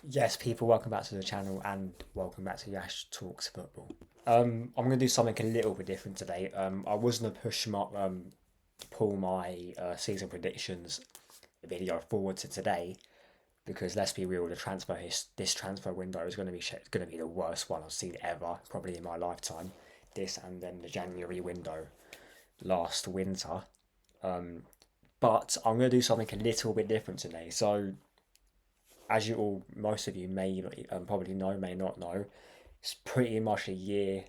Yes, people, welcome back to the channel and welcome back to Yash Talks Football. I'm gonna do something a little bit different today. I was gonna pull my season predictions video forward to today because let's be real, this transfer window is gonna be the worst one I've seen ever, probably in my lifetime. This and then the January window last winter. But I'm gonna do something a little bit different today. So as most of you may probably know, may not know, it's pretty much a year,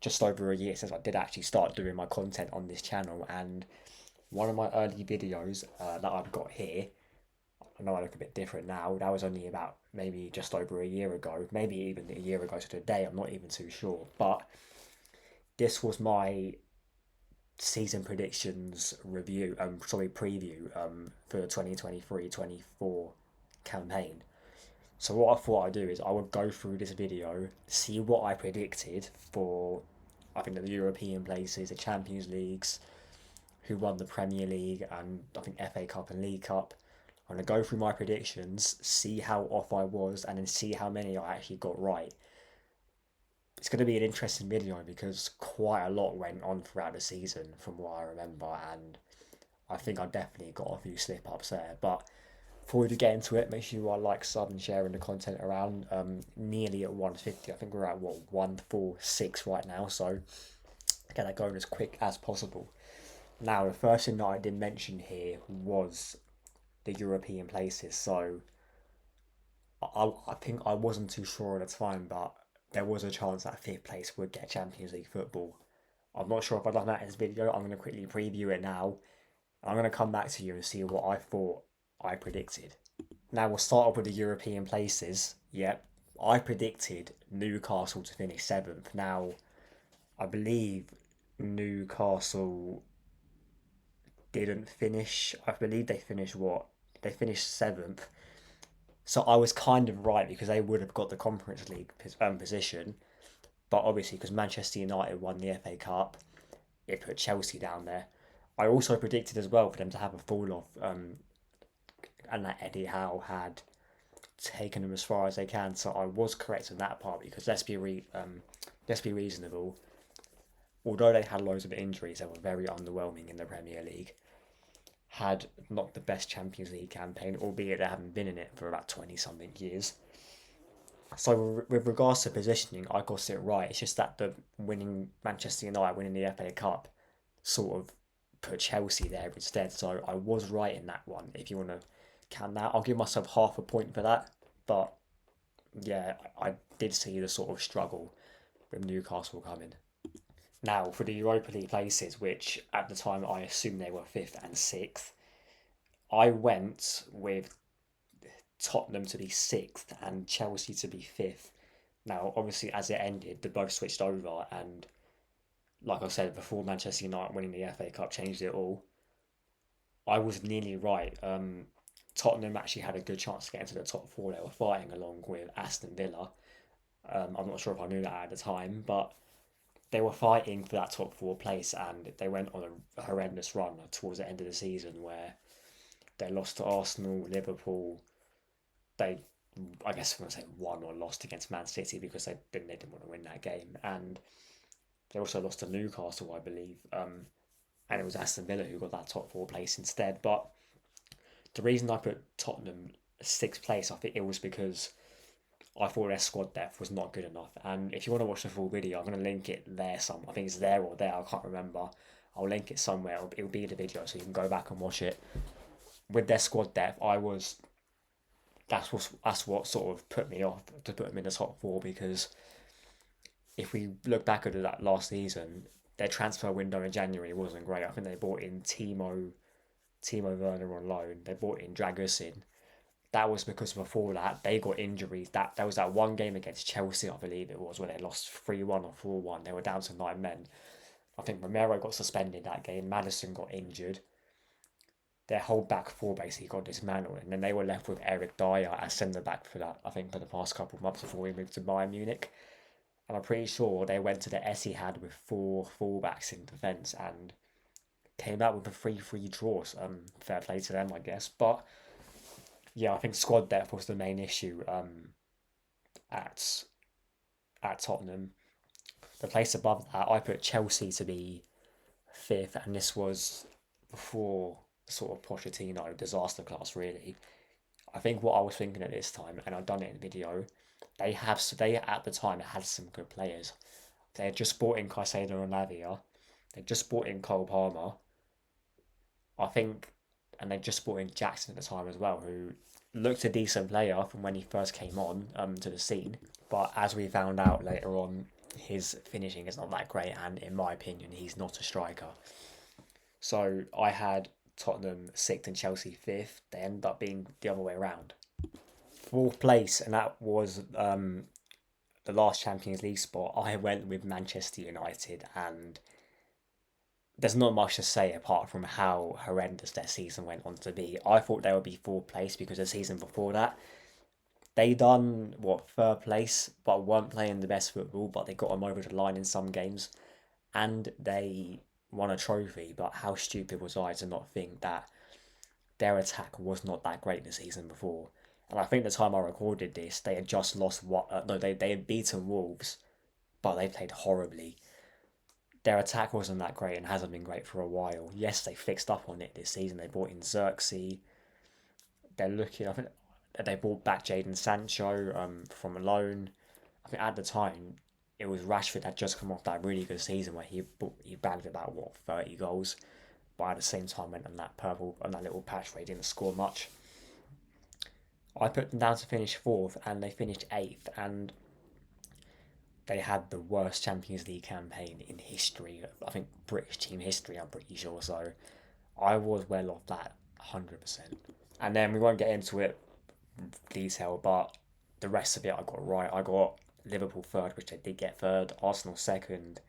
just over a year since I did actually start doing my content on this channel. And one of my early videos that I've got here, I know I look a bit different now. That was only about maybe just over a year ago, maybe even a year ago to the day. I'm not even too sure. But this was my season predictions review, preview for the 2023-24 campaign. So what I thought I'd do is I would go through this video, see what I predicted for, I think, the European places, the Champions Leagues, who won the Premier League, and I think FA Cup and League Cup. I'm going to go through my predictions, see how off I was, and then see how many I actually got right. It's going to be an interesting video because quite a lot went on throughout the season from what I remember, and I think I definitely got a few slip ups there. But before we do get into it, make sure you are like, sub, and sharing the content around. Nearly at 150. I think we're at what 146 right now. So get that going as quick as possible. Now, the first thing that I did mention here was the European places. So I think I wasn't too sure at the time, but there was a chance that fifth place would get Champions League football. I'm not sure if I've done that in this video. I'm going to quickly preview it now. I'm going to come back to you and see what I thought I predicted. Now we'll start off with the European places. Yep, I predicted Newcastle to finish seventh. Now, I believe Newcastle didn't finish. I believe they finished what? They finished seventh. So I was kind of right because they would have got the Conference League position. But obviously, because Manchester United won the FA Cup, it put Chelsea down there. I also predicted as well for them to have a fall off, and that Eddie Howe had taken them as far as they can. So I was correct in that part because let's be reasonable. Although they had loads of injuries, they were very underwhelming in the Premier League. Had not the best Champions League campaign, albeit they haven't been in it for about 20 something years. So with regards to positioning, I got it right. It's just that the winning Manchester United winning the FA Cup sort of put Chelsea there instead. So I was right in that one. If you want to count that, I'll give myself half a point for that. But yeah, I did see the sort of struggle with Newcastle coming. Now, for the Europa League places, which at the time I assumed they were fifth and sixth, I went with Tottenham to be sixth and Chelsea to be fifth. Now, obviously, as it ended, they both switched over, and like I said before, Manchester United winning the FA Cup changed it all. I was nearly right. Tottenham actually had a good chance to get into the top four. They were fighting along with Aston Villa. I'm not sure if I knew that at the time, but they were fighting for that top four place, and they went on a horrendous run towards the end of the season where they lost to Arsenal, Liverpool. They, I guess, I'm going to say won or lost against Man City because they didn't want to win that game, and they also lost to Newcastle, I believe. And it was Aston Villa who got that top four place instead. But the reason I put Tottenham sixth place, I think it was because I thought their squad depth was not good enough. And if you want to watch the full video, I'm going to link it there. I think it's there or there. I can't remember. I'll link it somewhere. It'll be in the video, so you can go back and watch it. With their squad depth, I was. That's what sort of put me off to put them in the top four because if we look back at that last season, their transfer window in January wasn't great. I think they bought in Timo Werner on loan. They bought in Dragusin. That was because before that they got injuries. That was that one game against Chelsea, I believe it was, where they lost 3-1 or 4-1. They were down to 9 men. I think Romero got suspended that game. Madison got injured. Their whole back four basically got dismantled, and then they were left with Eric Dyer as centre back for that. I think for the past couple of months before he moved to Bayern Munich, and I'm pretty sure they went to the Etihad with four fullbacks in defence and came out with a 3-3 draw. Fair play to them, I guess. But Yeah, I think squad depth was the main issue at Tottenham. The place above that, I put Chelsea to be fifth, and this was before sort of Pochettino disaster class. Really, I think what I was thinking at this time, and I've done it in the video, they at the time had some good players. They had just bought in Caicedo and Lavia. They just bought in Cole Palmer, I think, and they just bought in Jackson at the time as well, who looked a decent player from when he first came on to the scene. But as we found out later on, his finishing is not that great, and in my opinion, he's not a striker. So I had Tottenham sixth and Chelsea fifth. They ended up being the other way around. Fourth place, and that was the last Champions League spot. I went with Manchester United, and there's not much to say apart from how horrendous their season went on to be. I thought they would be fourth place because the season before that they done what third place, but weren't playing the best football. But they got them over the line in some games, and they won a trophy. But how stupid was I to not think that their attack was not that great the season before? And I think the time I recorded this, they had just lost what? No, they had beaten Wolves, but they played horribly. Their attack wasn't that great and hasn't been great for a while. Yes, they fixed up on it this season. They brought in Xerxes. They're looking. I think they brought back Jadon Sancho from a loan. I think at the time it was Rashford had just come off that really good season where he bagged about what 30 goals, but at the same time went on that little patch where he didn't score much. I put them down to finish fourth, and they finished eighth, and they had the worst Champions League campaign in history. I think British team history. I'm pretty sure. So I was well off that 100%. And then we won't get into it detail, but the rest of it I got right. I got Liverpool third, which they did get third. Arsenal second,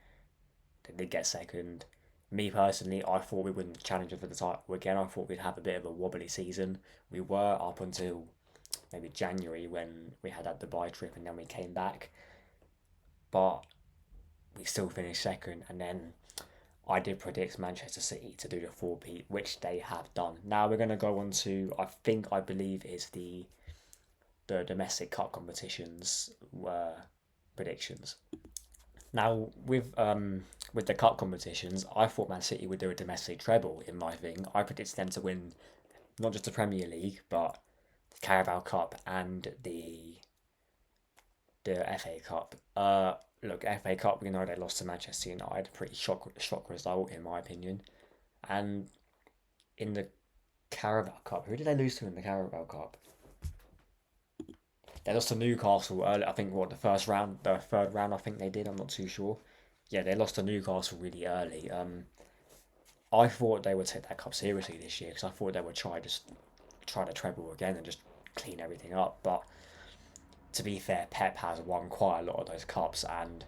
they did get second. Me personally, I thought we wouldn't challenge for the title again. I thought we'd have a bit of a wobbly season. We were up until maybe January when we had that Dubai trip, and then we came back. But we still finished second, and then I did predict Manchester City to do the four-peat, which they have done. Now we're going to go on to, I believe is the domestic cup competitions predictions. Now with the cup competitions, I thought Man City would do a domestic treble in my thing. I predicted them to win not just the Premier League, but the Carabao Cup and the FA Cup. Look, FA Cup, we know they lost to Manchester United. Pretty shock result, in my opinion. And in the Carabao Cup, who did they lose to in the Carabao Cup? They lost to Newcastle early. I think what the third round. I think they did. I'm not too sure. Yeah, they lost to Newcastle really early. I thought they would take that cup seriously this year because I thought they would try to treble again and just clean everything up. But to be fair, Pep has won quite a lot of those cups, and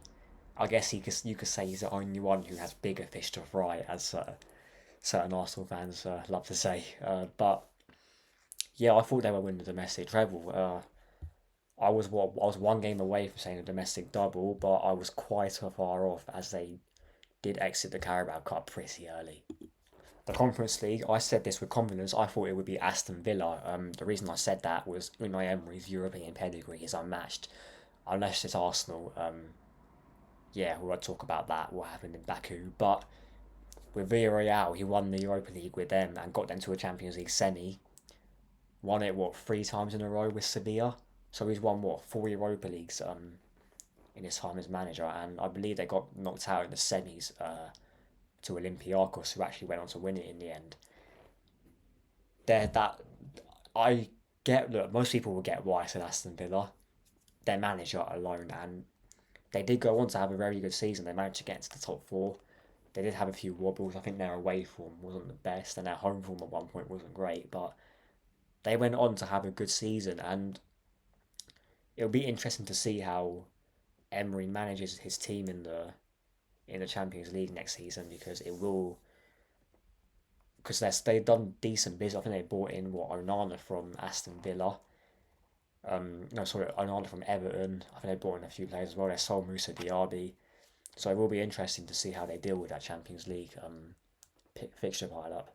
I guess you could say he's the only one who has bigger fish to fry, as certain Arsenal fans love to say. But yeah, I thought they would win the domestic treble. I was one game away from saying a domestic double, but I was quite far off as they did exit the Carabao Cup pretty early. The Conference League, I said this with confidence. I thought it would be Aston Villa. The reason I said that was Unai Emery's European pedigree is unmatched, unless it's Arsenal. Yeah, we'll talk about that. What happened in Baku, but with Villarreal, he won the Europa League with them and got them to a Champions League semi. Won it what 3 times in a row with Sevilla. So he's won what 4 Europa Leagues in his time as manager, and I believe they got knocked out in the semis to Olympiacos, who actually went on to win it in the end. They're that I get. Look, most people will get why I said Aston Villa. Their manager alone, and they did go on to have a very good season. They managed to get into the top four. They did have a few wobbles. I think their away form wasn't the best, and their home form at one point wasn't great. But they went on to have a good season, and it'll be interesting to see how Emery manages his team in the Champions League next season because it will because they've done decent business. I think they bought in what Onana from Aston Villa. No, sorry, Onana from Everton. I think they bought in a few players as well. They sold Musa Diaby, so it will be interesting to see how they deal with that Champions League fixture pile up.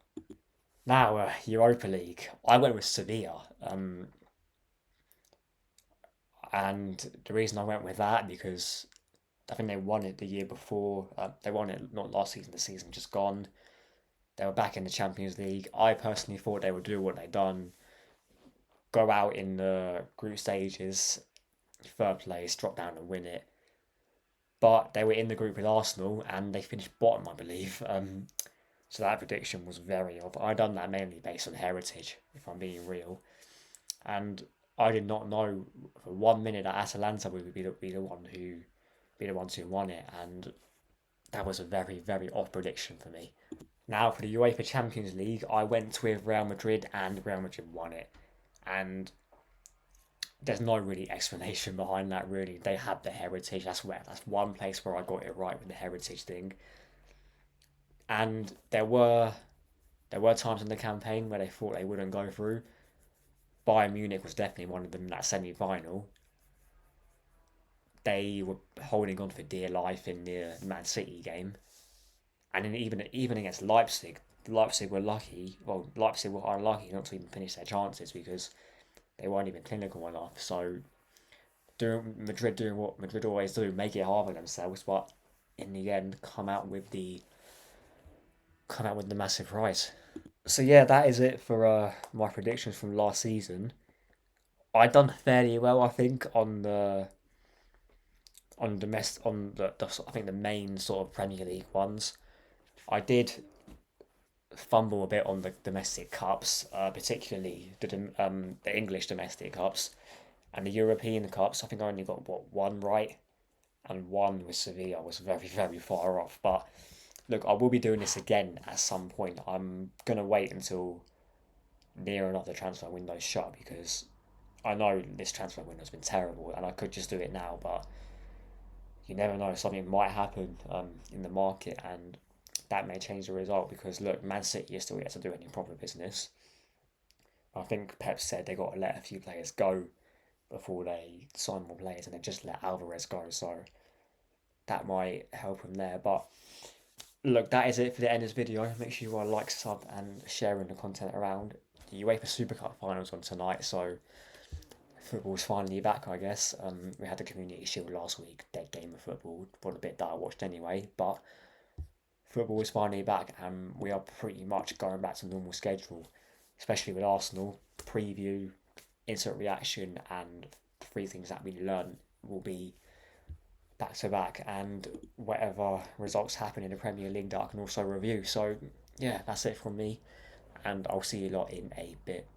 Now, Europa League. I went with Sevilla, and the reason I went with that because I think they won it the year before. They won it not last season, the season just gone. They were back in the Champions League. I personally thought they would do what they done, go out in the group stages, third place, drop down and win it. But they were in the group with Arsenal and they finished bottom, I believe. So that prediction was very off. I done that mainly based on heritage, if I'm being real. And I did not know for 1 minute that Atalanta would be the one who be the ones who won it, and that was a very very off prediction for me. Now for the UEFA Champions League, I went with Real Madrid, and Real Madrid won it. And there's no really explanation behind that. Really, they had the heritage. That's one place where I got it right with the heritage thing. And there were times in the campaign where they thought they wouldn't go through. Bayern Munich was definitely one of them in that semi final. They were holding on for dear life in the Man City game, and even against Leipzig, Leipzig were lucky. Well, Leipzig were unlucky not to even finish their chances because they weren't even clinical enough. So doing what Madrid always do, make it hard for themselves, but in the end come out with the massive prize. So yeah, that is it for my predictions from last season. I done fairly well, I think, on the I think the main sort of Premier League ones. I did fumble a bit on the domestic cups, particularly the English domestic cups and the European cups. I think I only got one right, and one with Sevilla was very very far off. But look, I will be doing this again at some point. I'm gonna wait until near enough the transfer window shut because I know this transfer window's been terrible, and I could just do it now, but you never know, something might happen in the market, and that may change the result because look, Man City is still yet to do any proper business. I think Pep said they got to let a few players go before they sign more players, and they just let Alvarez go, so that might help him there. But look, that is it for the end of this video. Make sure you are like, sub, and sharing the content around. The UEFA Super Cup finals on tonight, so football's finally back, I guess. We had the Community Shield last week, dead game of football, for the bit that I watched anyway, but football is finally back and we are pretty much going back to normal schedule, especially with Arsenal. Preview, instant reaction, and three things that we learned will be back to back, and whatever results happen in the Premier League that I can also review. So, yeah, that's it from me, and I'll see you lot in a bit.